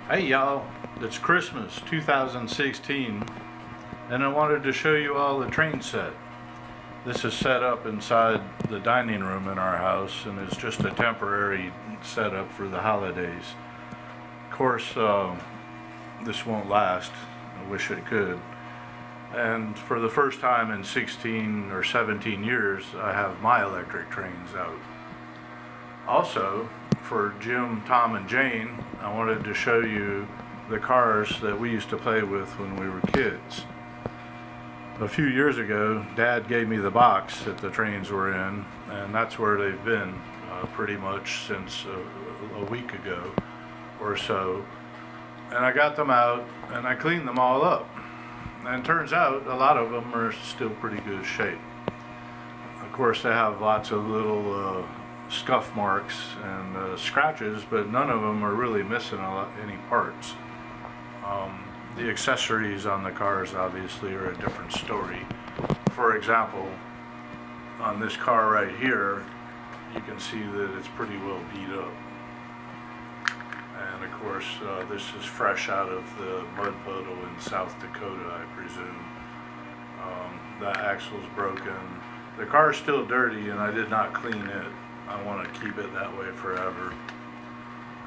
Hey y'all, it's Christmas 2016 and I wanted to show you all the train set. This is set up inside the dining room in our house and it's just a temporary setup for the holidays. Of course, this won't last. I wish it could. And for the first time in 16 or 17 years, I have my electric trains out. Also, for Jim, Tom, and Jane, I wanted to show you the cars that we used to play with when we were kids. A few years ago, Dad gave me the box that the trains were in, and that's where they've been pretty much since a week ago or so. And I got them out, and I cleaned them all up. And it turns out a lot of them are still pretty good shape. Of course, they have lots of little scuff marks and scratches, but none of them are really missing any parts. The accessories on the cars obviously are a different story. For example, on this car right here, you can see that it's pretty well beat up. And of course, this is fresh out of the mud puddle in South Dakota, I presume. That axle's broken. The car's still dirty and I did not clean it. I want to keep it that way forever.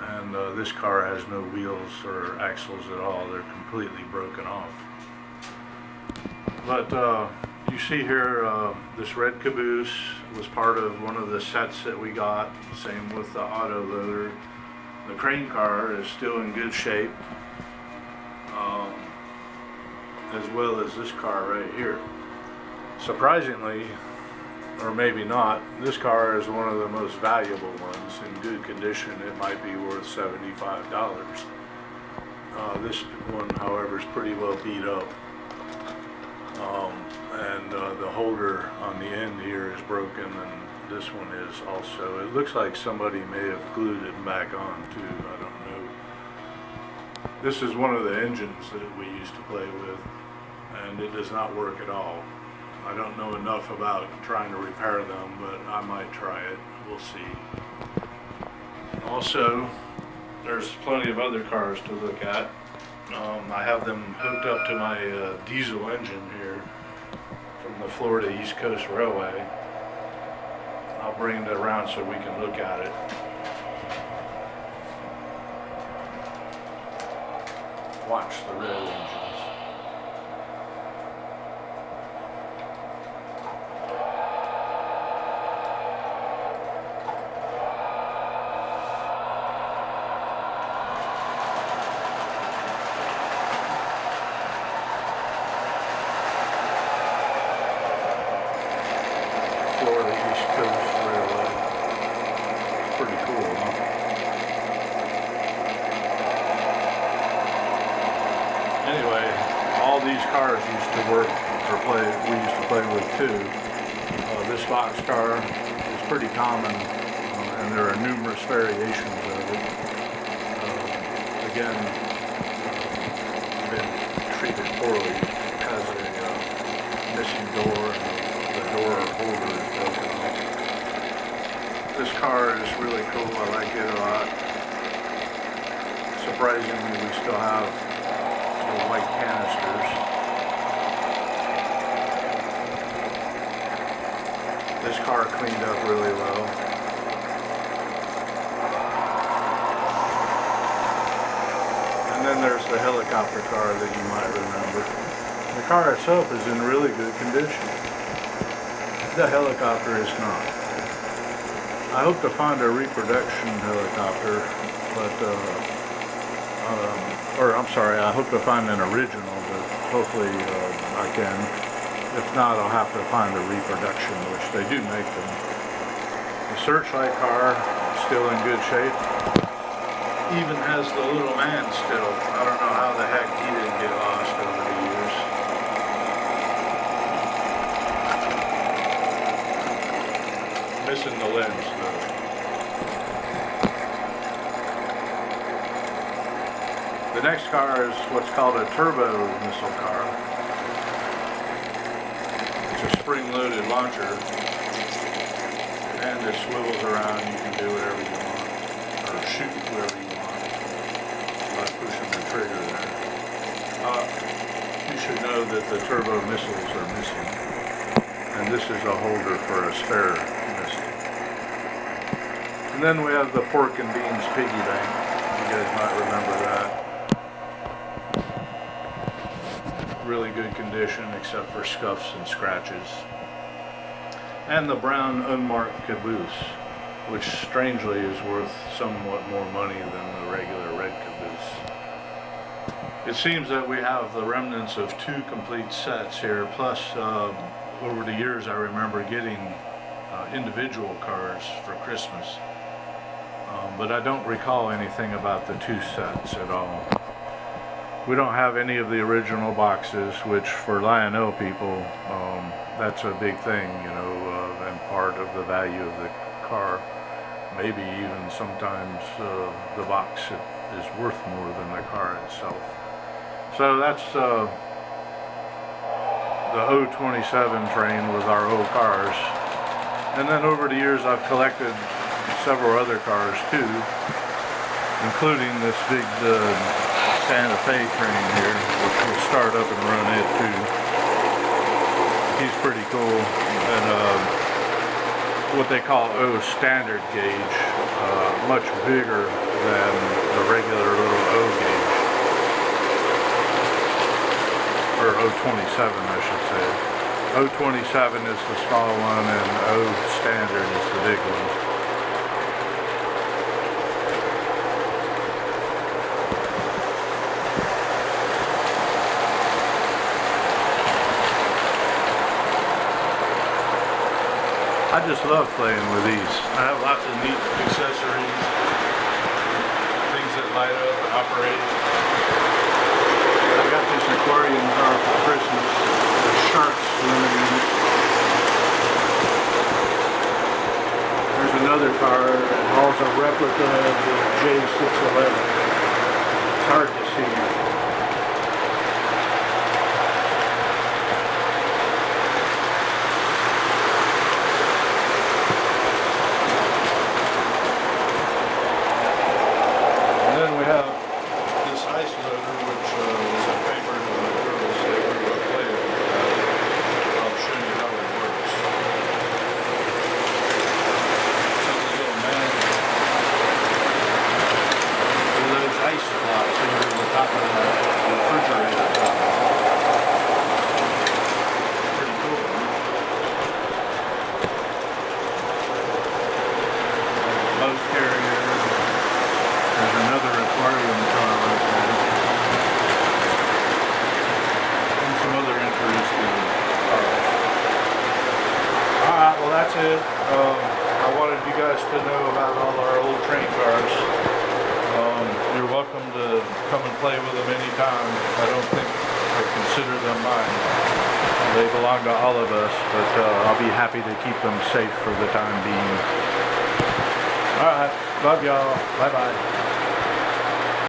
And this car has no wheels or axles at all. They're completely broken off. But you see here, this red caboose was part of one of the sets that we got. Same with the auto loader. The crane car is still in good shape, as well as this car right here. Surprisingly, or maybe not, this car is one of the most valuable ones. In good condition, it might be worth $75. This one, however, is pretty well beat up. And the holder on the end here is broken, and this one is also. It looks like somebody may have glued it back on too, I don't know. This is one of the engines that we used to play with, and it does not work at all. I don't know enough about trying to repair them, but I might try it. We'll see. Also, there's plenty of other cars to look at. I have them hooked up to my diesel engine here from the Florida East Coast Railway. I'll bring it around so we can look at it. Watch the rail engines. Florida East Coast Railway. Pretty cool, huh? Anyway, all these cars used to work or we used to play with too. This box car is pretty common, and there are numerous variations of it. Again, been treated poorly. It has a missing door, and the door holder is broken off. This car is really cool. I like it a lot. Surprisingly, we still have the white canisters. This car cleaned up really well. And then there's the helicopter car that you might remember. The car itself is in really good condition. The helicopter is not. I hope to find a reproduction helicopter, but, I hope to find an original, but hopefully I can. If not, I'll have to find a reproduction, which they do make them. The Searchlight car is still in good shape. Even has the little man still. I don't know how the heck he didn't get lost over the years. Missing the limbs though. The next car is what's called a turbo missile car. It's a spring-loaded launcher, and it swivels around. You can do whatever you want, or shoot whoever you want by pushing should know that the turbo missiles are missing. And this is a holder for a spare missile. And then we have the pork and beans piggy bank. You guys might remember that. Really good condition except for scuffs and scratches. And the brown unmarked caboose, which strangely is worth somewhat more money than the regular red caboose. It seems that we have the remnants of 2 complete sets here, plus over the years I remember getting individual cars for Christmas. But I don't recall anything about the 2 sets at all. We don't have any of the original boxes, which for Lionel people, that's a big thing, you know, and part of the value of the car. Maybe even sometimes the box is worth more than the car itself. So that's the 027 train with our old cars. And then over the years I've collected several other cars too, including this big Santa Fe train here, which will start up and run it too. He's pretty cool. And what they call standard gauge, much bigger than the regular little O gauge, or 027 I should say. 027 is the small one and O standard is the big one. I just love playing with these. I have lots of neat accessories, things that light up and operate. I got this aquarium car for Christmas. There's sharks swimming in it. There's another car that hauls a replica of the J611. It's hard to see. That's it. I wanted you guys to know about all our old train cars. You're welcome to come and play with them anytime. I don't think I consider them mine. They belong to all of us, but I'll be happy to keep them safe for the time being. Alright, love y'all. Bye-bye.